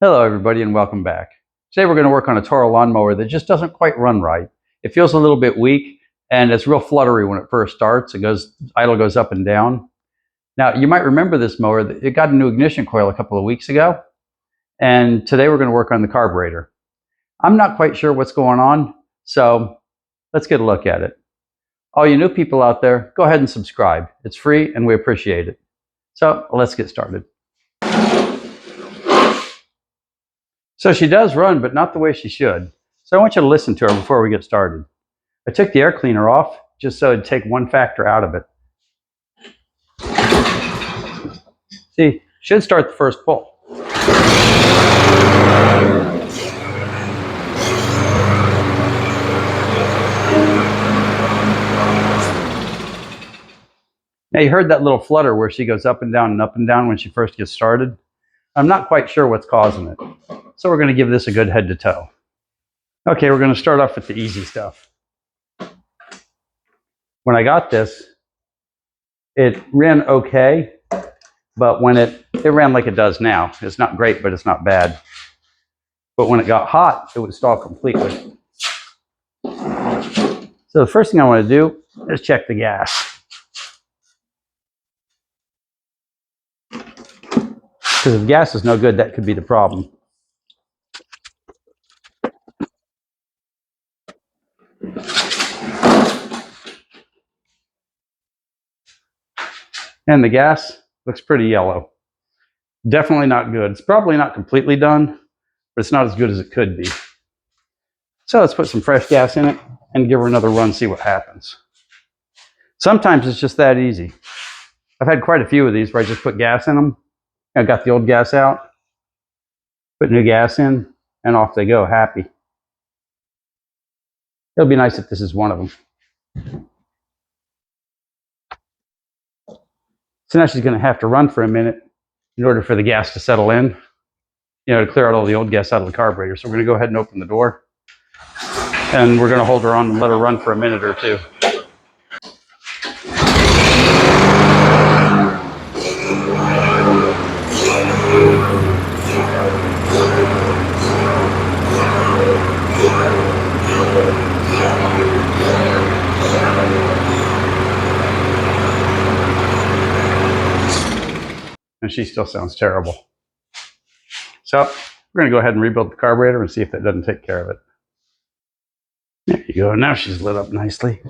Hello everybody and welcome back. Today we're going to work on a Toro lawnmower that just doesn't quite run right. It feels a little bit weak and it's real fluttery when it first starts. Idle goes up and down. Now you might remember this mower. It got a new ignition coil a couple of weeks ago, and today we're going to work on the carburetor. I'm not quite sure what's going on, so let's get a look at it. All you new people out there, go ahead and subscribe. It's free and we appreciate it. So let's get started. So she does run, but not the way she should. So I want you to listen to her before we get started. I took the air cleaner off just so it'd take one factor out of it. See, should start the first pull. Now you heard that little flutter where she goes up and down when she first gets started. I'm not quite sure what's causing it. So we're going to give this a good head to toe. Okay, we're going to start off with the easy stuff. When I got this, it ran okay, but when it ran like it does now. It's not great, but it's not bad. But when it got hot, it would stall completely. So the first thing I want to do is check the gas. Because if gas is no good, that could be the problem. And the gas looks pretty yellow. Definitely not good. It's probably not completely done, but it's not as good as it could be. So let's put some fresh gas in it and give her another run, see what happens. Sometimes it's just that easy. I've had quite a few of these where I just put gas in them. I got the old gas out, put new gas in, and off they go, happy. It'll be nice if this is one of them. So now she's going to have to run for a minute in order for the gas to settle in, to clear out all the old gas out of the carburetor. So we're going to go ahead and open the door, and we're going to hold her on and let her run for a minute or two. And she still sounds terrible. So we're going to go ahead and rebuild the carburetor and see if that doesn't take care of it. There you go. Now she's lit up nicely.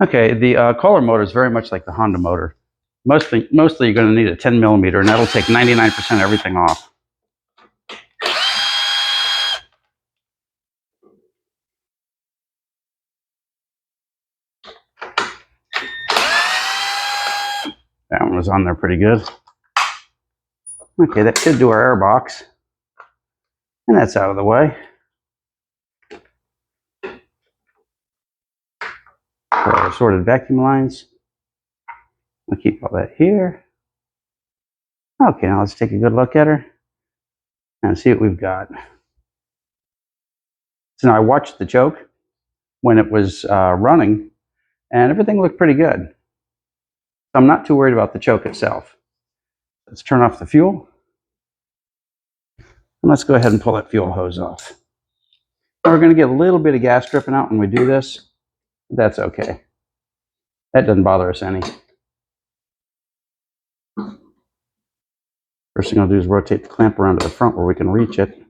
Okay, the Kohler motor is very much like the Honda motor. Mostly you're going to need a 10 millimeter, and that'll take 99% of everything off. That one was on there pretty good. Okay, that should do our air box. And that's out of the way. For our assorted vacuum lines. I'll keep all that here. Okay, now let's take a good look at her and see what we've got. So now I watched the choke when it was running, and everything looked pretty good. I'm not too worried about the choke itself. Let's turn off the fuel. And let's go ahead and pull that fuel hose off. Now we're going to get a little bit of gas dripping out when we do this. That's okay. That doesn't bother us any. First thing I'll do is rotate the clamp around to the front where we can reach it.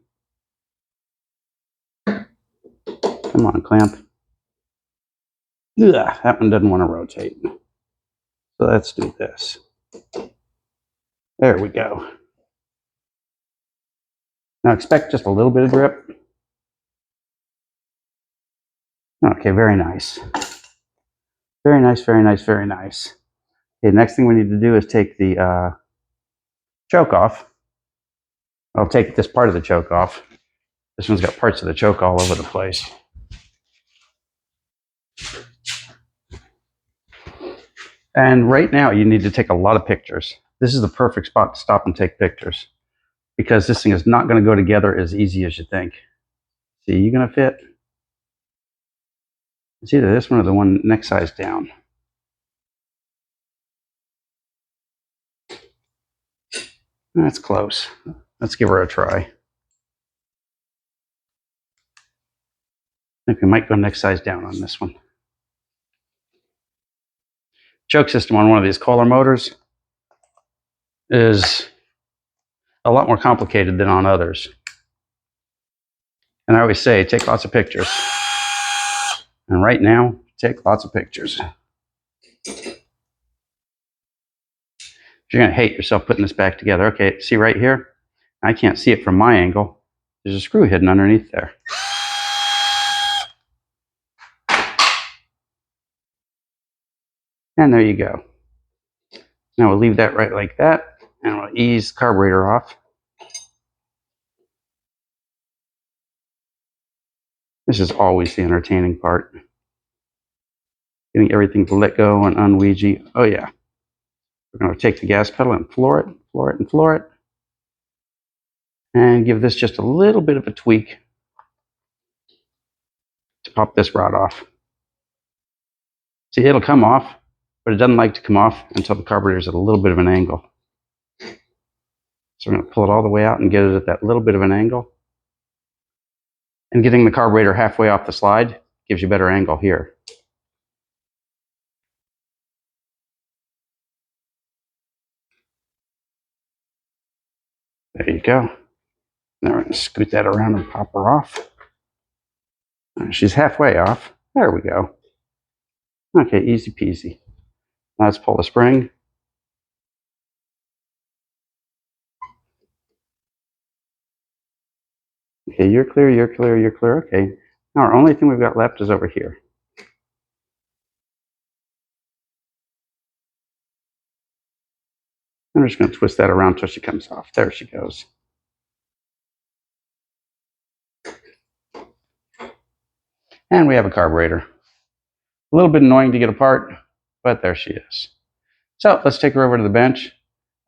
Come on, clamp. Ugh, that one doesn't want to rotate. So let's do this. There we go. Now expect just a little bit of drip. Okay, very nice. Very nice, very nice, very nice. Okay, next thing we need to do is take the choke off. I'll take this part of the choke off. This one's got parts of the choke all over the place. And right now you need to take a lot of pictures. This is the perfect spot to stop and take pictures, because this thing is not going to go together as easy as you think. See, you going to fit? It's either this one or the one next size down. That's close. Let's give her a try. I think we might go next size down on this one. Choke system on one of these Kohler motors is a lot more complicated than on others. And I always say, take lots of pictures. And right now, take lots of pictures. You're going to hate yourself putting this back together. Okay, see right here? I can't see it from my angle. There's a screw hidden underneath there. And there you go. Now we'll leave that right like that, and we'll ease the carburetor off. This is always the entertaining part. Getting everything to let go and unweegee. Oh yeah. We're going to take the gas pedal and floor it, floor it, and floor it. And give this just a little bit of a tweak to pop this rod off. See, it'll come off, but it doesn't like to come off until the carburetor's at a little bit of an angle. So we're going to pull it all the way out and get it at that little bit of an angle. And getting the carburetor halfway off the slide gives you a better angle here. There you go. Now we're going to scoot that around and pop her off. She's halfway off. There we go. Okay, easy peasy. Now let's pull the spring. Okay, you're clear, you're clear, you're clear. Okay, now our only thing we've got left is over here. I'm just going to twist that around until she comes off. There she goes. And we have a carburetor. A little bit annoying to get apart, but there she is. So let's take her over to the bench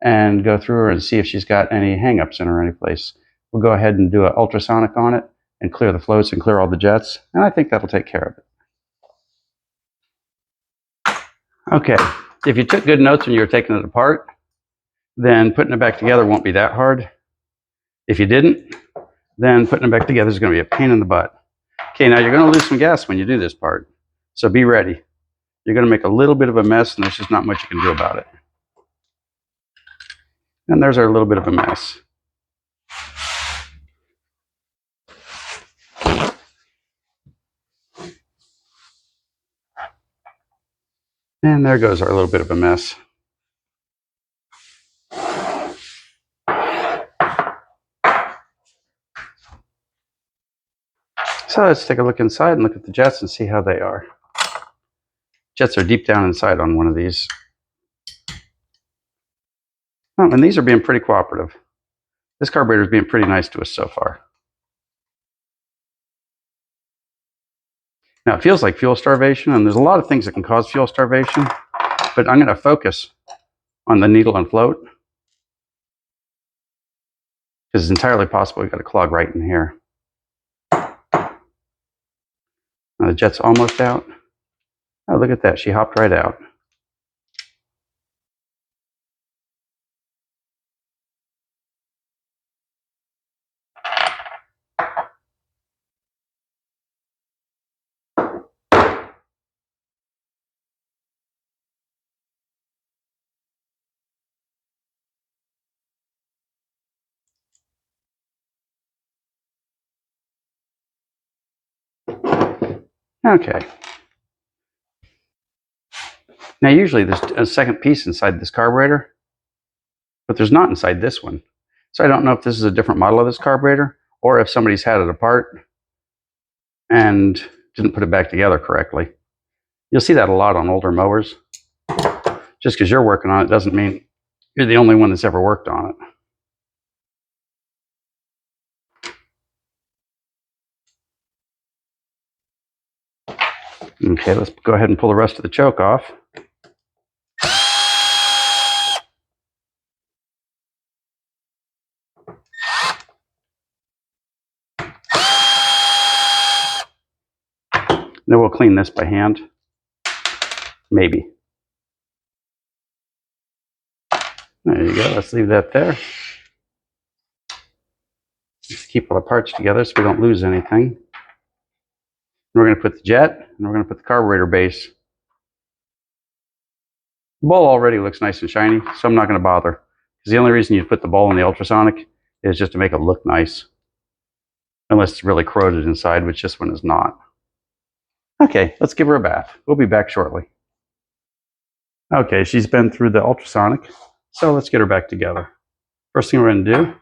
and go through her and see if she's got any hang-ups in her any place. We'll go ahead and do an ultrasonic on it and clear the floats and clear all the jets, and I think that'll take care of it. Okay, if you took good notes when you were taking it apart, then putting it back together won't be that hard. If you didn't, then putting it back together is going to be a pain in the butt. Okay, now you're going to lose some gas when you do this part, so be ready. You're going to make a little bit of a mess, and there's just not much you can do about it. And there's our little bit of a mess. And there goes our little bit of a mess. So let's take a look inside and look at the jets and see how they are. Jets are deep down inside on one of these. Oh, and these are being pretty cooperative. This carburetor is being pretty nice to us so far. Now, it feels like fuel starvation, and there's a lot of things that can cause fuel starvation, but I'm going to focus on the needle and float because it's entirely possible we've got a clog right in here. Now the jet's almost out. Oh, look at that. She hopped right out. Okay. Now usually there's a second piece inside this carburetor, but there's not inside this one. So I don't know if this is a different model of this carburetor or if somebody's had it apart and didn't put it back together correctly. You'll see that a lot on older mowers. Just because you're working on it doesn't mean you're the only one that's ever worked on it. Okay, let's go ahead and pull the rest of the choke off. Then we'll clean this by hand. Maybe. There you go. Let's leave that there. Just keep all the parts together so we don't lose anything. And we're going to put the jet, and we're going to put the carburetor base. The bowl already looks nice and shiny, so I'm not going to bother. Because the only reason you put the bowl in the ultrasonic is just to make it look nice. Unless it's really corroded inside, which this one is not. Okay, let's give her a bath. We'll be back shortly. Okay, she's been through the ultrasonic, so let's get her back together. First thing we're going to do,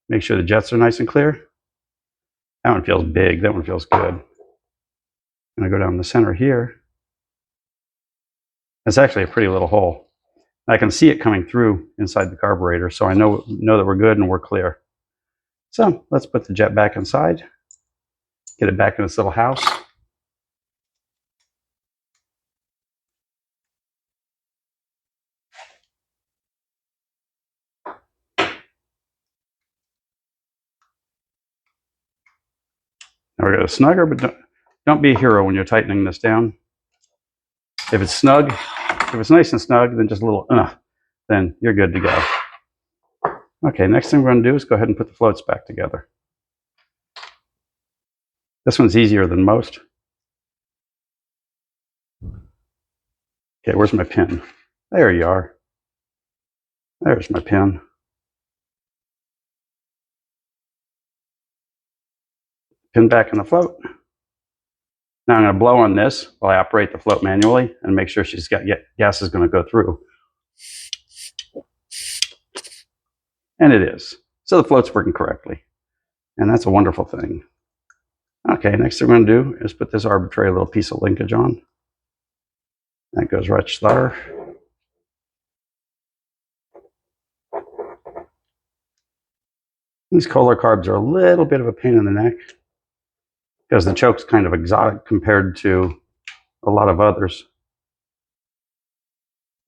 make sure the jets are nice and clear. That one feels big. That one feels good. I'm going to go down the center here. It's actually a pretty little hole. I can see it coming through inside the carburetor, so I know that we're good and we're clear. So let's put the jet back inside, get it back in its little house. Now we're going to snug her, but don't be a hero when you're tightening this down. If it's snug, if it's nice and snug, then just a little, then you're good to go. Okay, next thing we're going to do is go ahead and put the floats back together. This one's easier than most. Okay, where's my pin? There you are. There's my pin. Pin back in the float. Now I'm going to blow on this while I operate the float manually and make sure she's got gas is going to go through. And it is. So the float's working correctly. And that's a wonderful thing. Okay, next thing we're going to do is put this arbitrary little piece of linkage on. That goes right there. These Kohler carbs are a little bit of a pain in the neck because the choke's kind of exotic compared to a lot of others.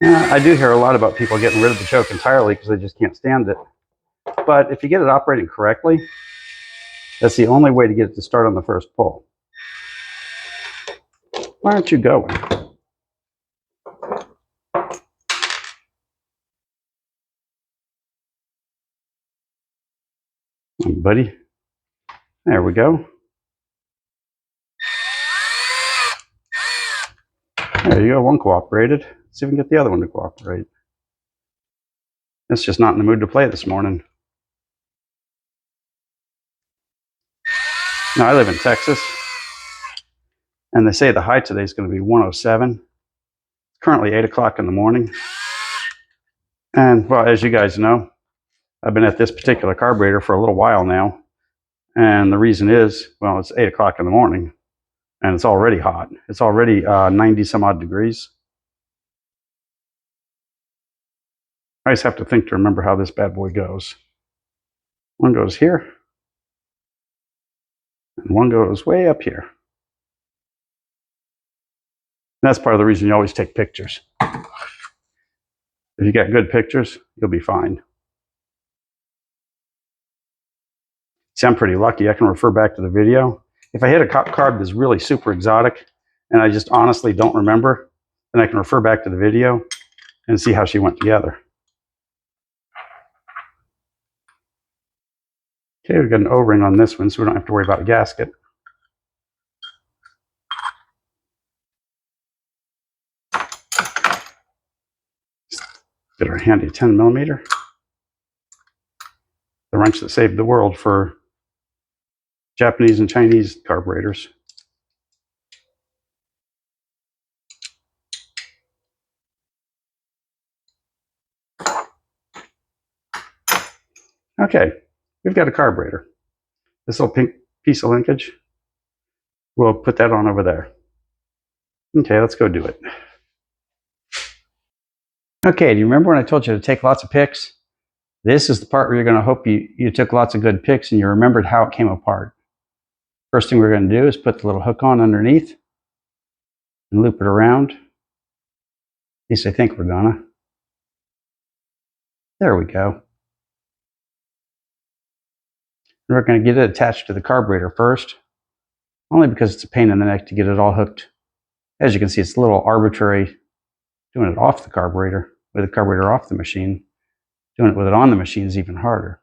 I do hear a lot about people getting rid of the choke entirely because they just can't stand it. But if you get it operating correctly, that's the only way to get it to start on the first pull. Why aren't you going? Buddy. There we go. There you go, one cooperated. Let's see if we can get the other one to cooperate. It's just not in the mood to play this morning. Now, I live in Texas, and they say the high today is going to be 107. It's currently 8 o'clock in the morning. And, well, as you guys know, I've been at this particular carburetor for a little while now. And the reason is, well, it's 8 o'clock in the morning, and it's already hot. It's already 90 some odd degrees. I just have to think to remember how this bad boy goes. One goes here, and one goes way up here. And that's part of the reason you always take pictures. If you get good pictures, you'll be fine. See, I'm pretty lucky. I can refer back to the video. If I hit a carb that's really super exotic, and I just honestly don't remember, then I can refer back to the video and see how she went together. Okay, we've got an O-ring on this one, so we don't have to worry about a gasket. Get our handy 10 millimeter. The wrench that saved the world for Japanese and Chinese carburetors. Okay, we've got a carburetor. This little pink piece of linkage, we'll put that on over there. Okay, let's go do it. Okay, do you remember when I told you to take lots of pics? This is the part where you're going to hope you took lots of good pics and you remembered how it came apart. First thing we're going to do is put the little hook on underneath and loop it around. At least I think we're gonna. There we go. And we're going to get it attached to the carburetor first, only because it's a pain in the neck to get it all hooked. As you can see, it's a little arbitrary doing it off the carburetor, with the carburetor off the machine. Doing it with it on the machine is even harder.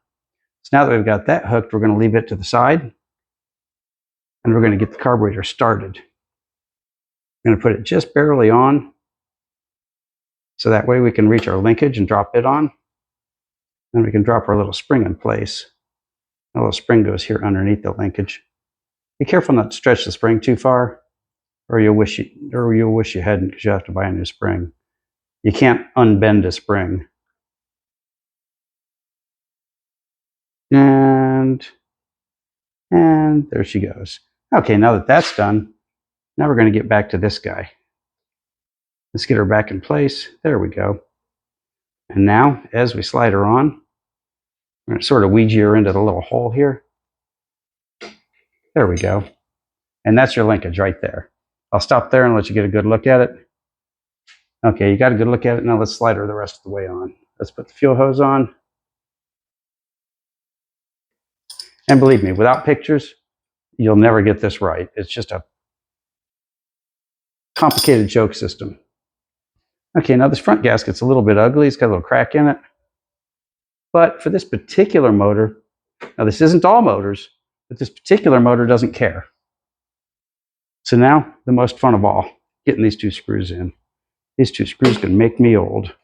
So now that we've got that hooked, we're going to leave it to the side, and we're going to get the carburetor started. I'm going to put it just barely on, so that way we can reach our linkage and drop it on. Then we can drop our little spring in place. A little spring goes here underneath the linkage. Be careful not to stretch the spring too far, or you'll wish you hadn't, because you have to buy a new spring. You can't unbend a spring. And there she goes. Okay, now that that's done, now we're going to get back to this guy. Let's get her back in place. There we go. And now, as we slide her on, we're going to sort of Ouija her into the little hole here. There we go. And that's your linkage right there. I'll stop there and let you get a good look at it. Okay, you got a good look at it. Now let's slide her the rest of the way on. Let's put the fuel hose on. And believe me, without pictures, you'll never get this right. It's just a complicated choke system. Okay, now this front gasket's a little bit ugly. It's got a little crack in it. But for this particular motor, now this isn't all motors, but this particular motor doesn't care. So now, the most fun of all, getting these two screws in. These two screws can make me old.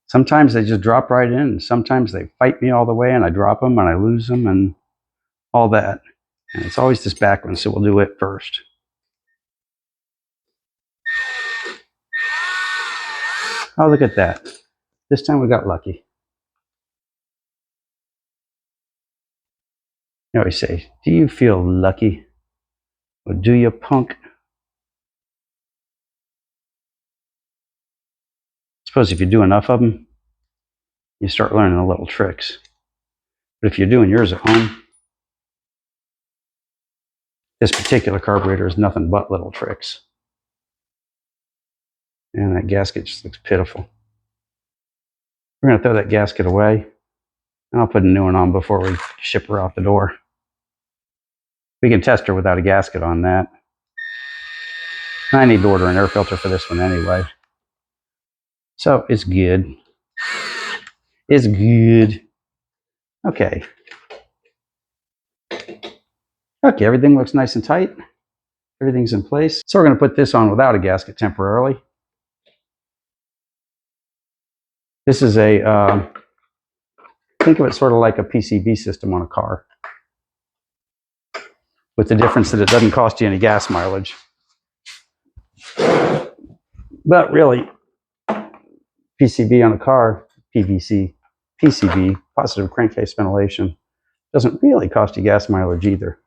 Sometimes they just drop right in, and sometimes they fight me all the way, and I drop them, and I lose them, and all that. And it's always this back one, so we'll do it first. Oh, look at that. This time we got lucky. I always say, do you feel lucky? Or do you, punk? Suppose if you do enough of them, you start learning the little tricks. But if you're doing yours at home, this particular carburetor is nothing but little tricks. And that gasket just looks pitiful. We're going to throw that gasket away, and I'll put a new one on before we ship her out the door. We can test her without a gasket on that. I need to order an air filter for this one anyway. So it's good. It's good. Okay. Okay, everything looks nice and tight. Everything's in place. So we're going to put this on without a gasket temporarily. This is a, think of it sort of like a PCV system on a car, with the difference that it doesn't cost you any gas mileage. But really, PCV on a car, PCV, positive crankcase ventilation, doesn't really cost you gas mileage either.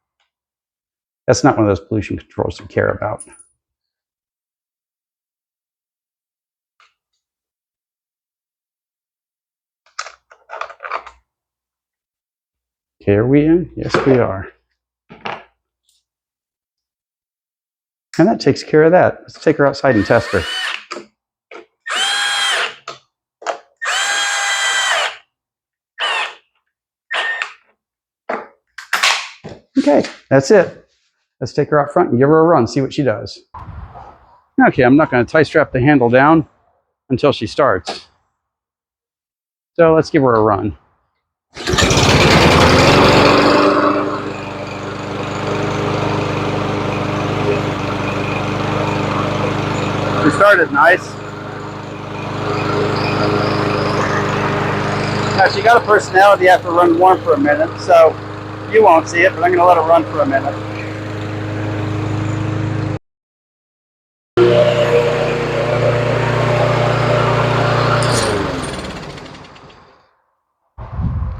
That's not one of those pollution controls we care about. Okay, are we in? Yes, we are. And that takes care of that. Let's take her outside and test her. Okay, that's it. Let's take her out front and give her a run, see what she does. Okay, I'm not going to tie strap the handle down until she starts. So let's give her a run. She started nice. Now she got a personality after run warm for a minute, so you won't see it, but I'm going to let her run for a minute.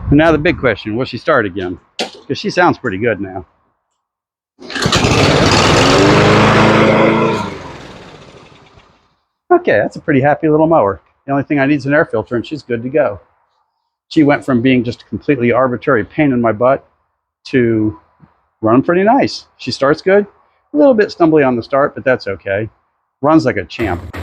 And now the big question, will she start again? Because she sounds pretty good now. Okay, that's a pretty happy little mower. The only thing I need is an air filter, and she's good to go. She went from being just a completely arbitrary pain in my butt to running pretty nice. She starts good. A little bit stumbly on the start, but that's okay. Runs like a champ.